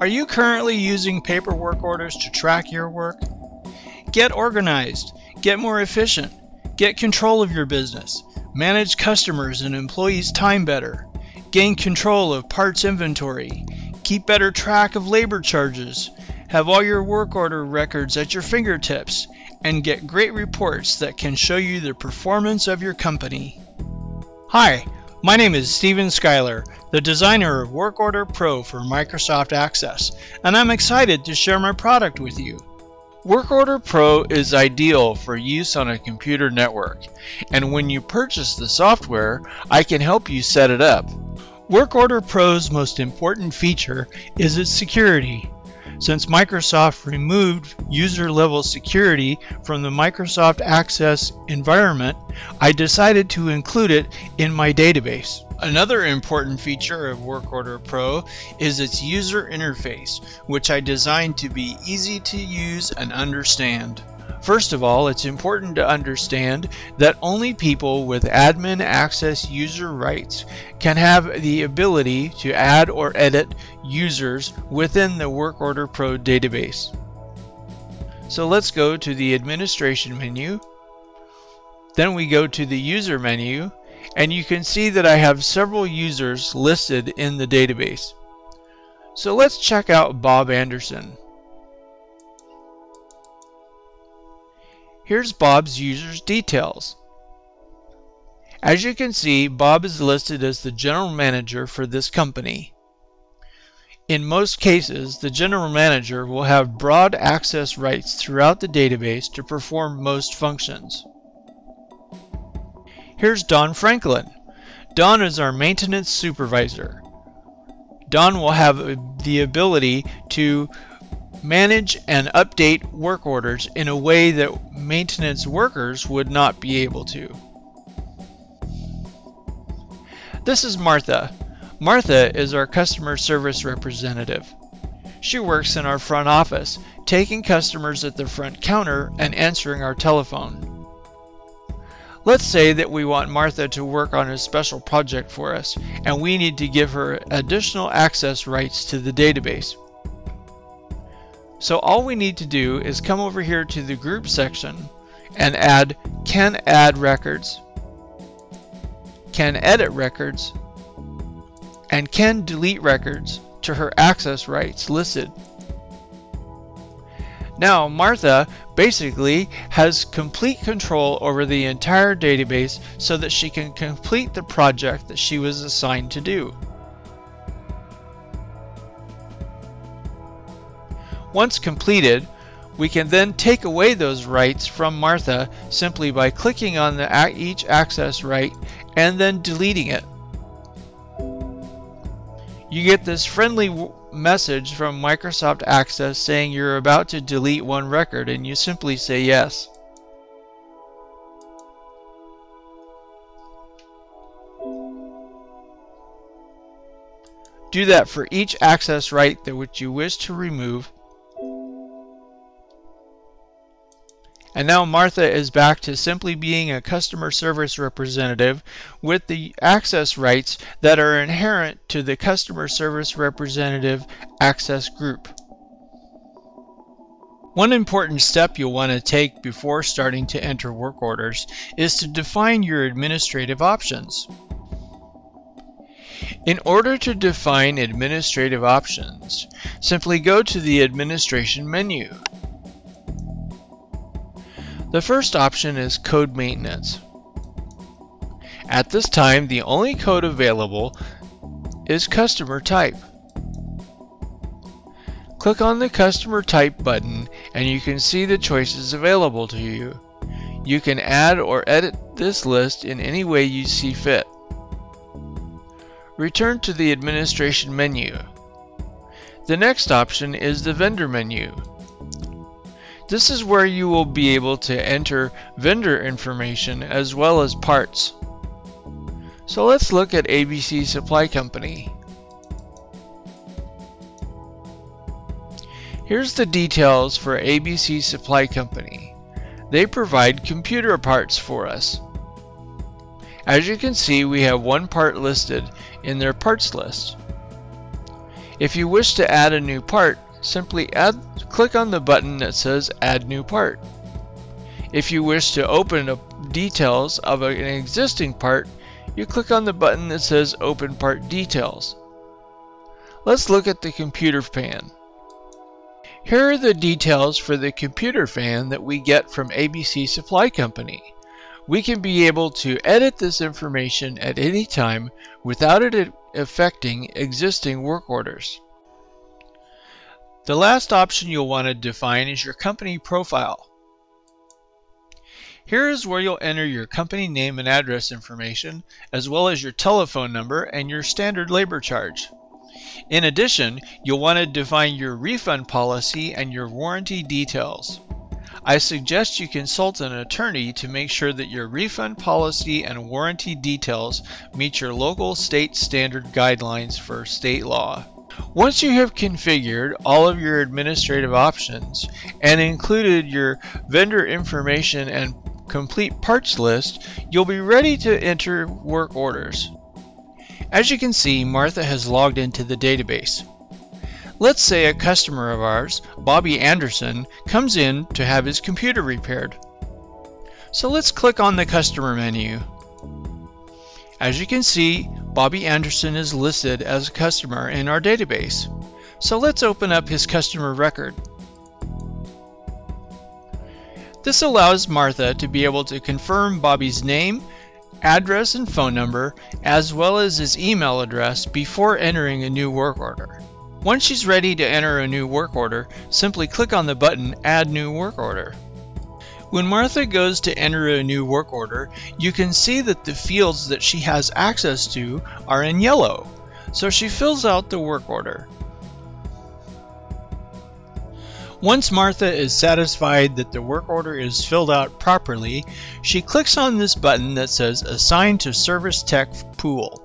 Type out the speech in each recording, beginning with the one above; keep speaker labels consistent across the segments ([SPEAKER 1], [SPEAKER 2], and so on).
[SPEAKER 1] Are you currently using paper work orders to track your work? Get organized, get more efficient, get control of your business, manage customers and employees' time better, gain control of parts inventory, keep better track of labor charges, have all your work order records at your fingertips, and get great reports that can show you the performance of your company. Hi, my name is Steven Schuyler, the designer of Work Order Pro for Microsoft Access, and I'm excited to share my product with you. Work Order Pro is ideal for use on a computer network, and when you purchase the software, I can help you set it up. Work Order Pro's most important feature is its security. Since Microsoft removed user-level security from the Microsoft Access environment, I decided to include it in my database. Another important feature of Work Order Pro is its user interface, which I designed to be easy to use and understand. First of all, it's important to understand that only people with admin access user rights can have the ability to add or edit users within the Work Order Pro database. So let's go to the Administration menu. Then we go to the User menu, and you can see that I have several users listed in the database. So let's check out Bob Anderson. Here's Bob's user's details. As you can see, Bob is listed as the general manager for this company. In most cases, the general manager will have broad access rights throughout the database to perform most functions. Here's Don Franklin. Don is our maintenance supervisor. Don will have the ability to manage and update work orders in a way that maintenance workers would not be able to. This is Martha. Martha is our customer service representative. She works in our front office, taking customers at the front counter and answering our telephone. Let's say that we want Martha to work on a special project for us, and we need to give her additional access rights to the database. So all we need to do is come over here to the Group section and add Can Add Records, Can Edit Records, and Can Delete Records to her access rights listed. Now Martha basically has complete control over the entire database so that she can complete the project that she was assigned to do. Once completed, we can then take away those rights from Martha simply by clicking on each access right and then deleting it. You get this friendly message from Microsoft Access saying you're about to delete one record, and you simply say yes. Do that for each access right which you wish to remove. And now Martha is back to simply being a customer service representative with the access rights that are inherent to the customer service representative access group. One important step you'll want to take before starting to enter work orders is to define your administrative options. In order to define administrative options, simply go to the Administration menu. The first option is Code Maintenance. At this time, the only code available is Customer Type. Click on the Customer Type button and you can see the choices available to you. You can add or edit this list in any way you see fit. Return to the Administration menu. The next option is the Vendor menu. This is where you will be able to enter vendor information as well as parts. So let's look at ABC Supply Company. Here's the details for ABC Supply Company. They provide computer parts for us. As you can see, we have one part listed in their parts list. If you wish to add a new part, simply click on the button that says Add New Part. If you wish to open details of an existing part, you click on the button that says Open Part Details. Let's look at the computer fan. Here are the details for the computer fan that we get from ABC Supply Company. We can be able to edit this information at any time without it affecting existing work orders. The last option you'll want to define is your company profile. Here is where you'll enter your company name and address information, as well as your telephone number and your standard labor charge. In addition, you'll want to define your refund policy and your warranty details. I suggest you consult an attorney to make sure that your refund policy and warranty details meet your local state standard guidelines for state law. Once you have configured all of your administrative options and included your vendor information and complete parts list, you'll be ready to enter work orders. As you can see, Martha has logged into the database. Let's say a customer of ours, Bobby Anderson, comes in to have his computer repaired. So let's click on the customer menu. As you can see, Bobby Anderson is listed as a customer in our database. So let's open up his customer record. This allows Martha to be able to confirm Bobby's name, address and phone number, as well as his email address before entering a new work order. Once she's ready to enter a new work order, simply click on the button Add New Work Order. When Martha goes to enter a new work order, you can see that the fields that she has access to are in yellow, so she fills out the work order. Once Martha is satisfied that the work order is filled out properly, she clicks on this button that says Assign to Service Tech Pool.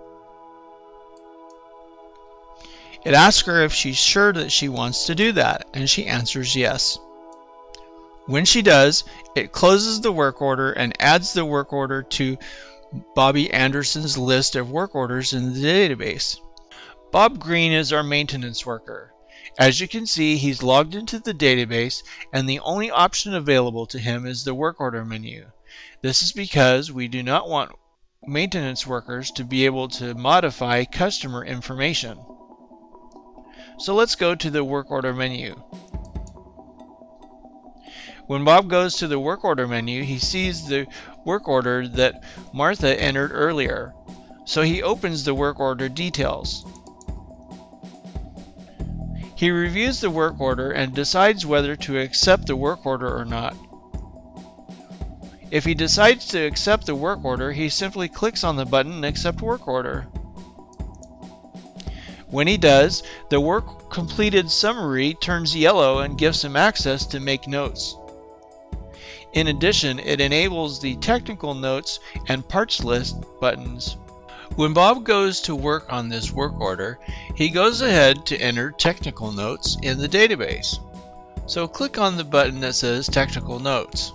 [SPEAKER 1] It asks her if she's sure that she wants to do that, and she answers yes. When she does, it closes the work order and adds the work order to Bobby Anderson's list of work orders in the database. Bob Green is our maintenance worker. As you can see, he's logged into the database, and the only option available to him is the work order menu. This is because we do not want maintenance workers to be able to modify customer information. So let's go to the work order menu. When Bob goes to the work order menu, he sees the work order that Martha entered earlier. So he opens the work order details. He reviews the work order and decides whether to accept the work order or not. If he decides to accept the work order, he simply clicks on the button Accept Work Order. When he does, the work completed summary turns yellow and gives him access to make notes. In addition, it enables the technical notes and parts list buttons. When Bob goes to work on this work order, he goes ahead to enter technical notes in the database. So click on the button that says Technical Notes.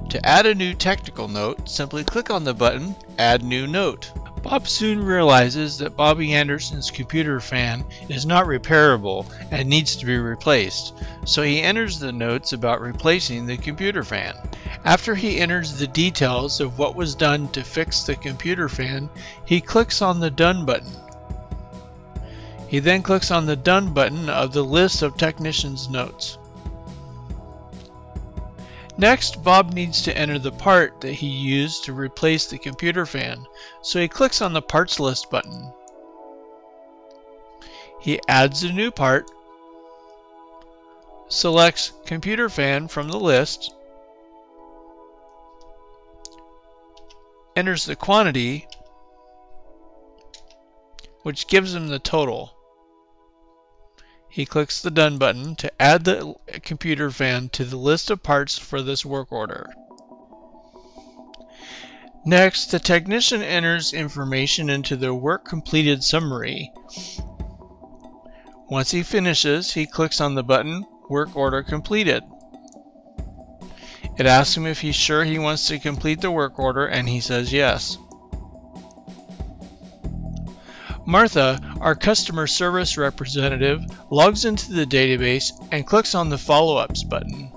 [SPEAKER 1] To add a new technical note, simply click on the button Add New Note. Bob soon realizes that Bobby Anderson's computer fan is not repairable and needs to be replaced, so he enters the notes about replacing the computer fan. After he enters the details of what was done to fix the computer fan, he clicks on the Done button. He then clicks on the Done button of the list of technicians' notes. Next, Bob needs to enter the part that he used to replace the computer fan, so he clicks on the Parts List button. He adds a new part, selects Computer Fan from the list, enters the quantity, which gives him the total. He clicks the Done button to add the computer fan to the list of parts for this work order. Next, the technician enters information into the work completed summary. Once he finishes, he clicks on the button Work Order Completed. It asks him if he's sure he wants to complete the work order, and he says yes. Martha, our customer service representative, logs into the database and clicks on the Follow-ups button.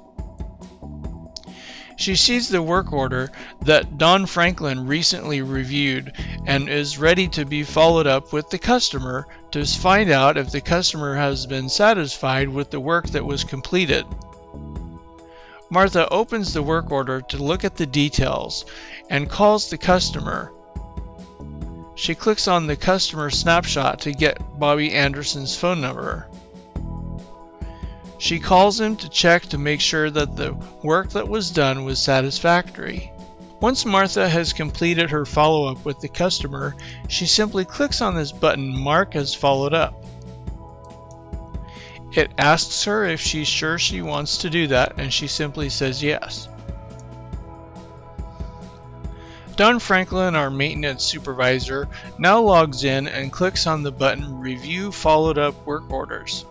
[SPEAKER 1] She sees the work order that Don Franklin recently reviewed and is ready to be followed up with the customer to find out if the customer has been satisfied with the work that was completed. Martha opens the work order to look at the details and calls the customer. She clicks on the customer snapshot to get Bobby Anderson's phone number. She calls him to check to make sure that the work that was done was satisfactory. Once Martha has completed her follow-up with the customer, she simply clicks on this button marked as followed up. It asks her if she's sure she wants to do that, and she simply says yes. Don Franklin, our maintenance supervisor, now logs in and clicks on the button Review Followed Up Work Orders.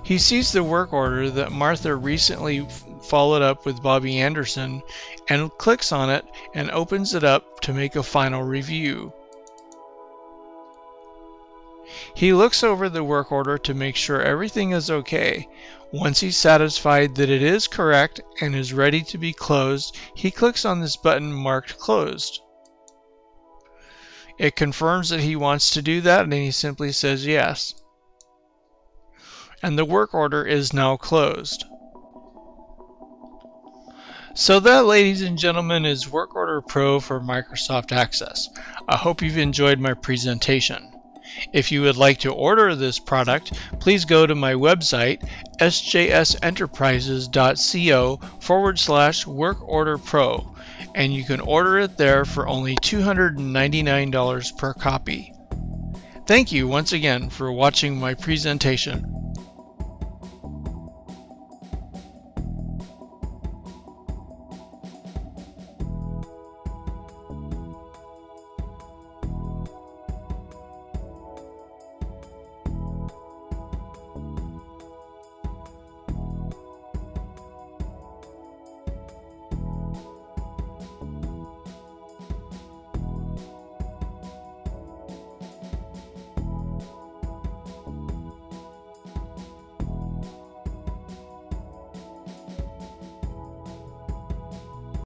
[SPEAKER 1] He sees the work order that Martha recently followed up with Bobby Anderson and clicks on it and opens it up to make a final review. He looks over the work order to make sure everything is okay. Once he's satisfied that it is correct and is ready to be closed, he clicks on this button marked Closed. It confirms that he wants to do that, and he simply says yes. And the work order is now closed. So that, ladies and gentlemen, is Work Order Pro for Microsoft Access. I hope you've enjoyed my presentation. If you would like to order this product, please go to my website, sjsenterprises.co/workorderpro, and you can order it there for only $299 per copy. Thank you once again for watching my presentation.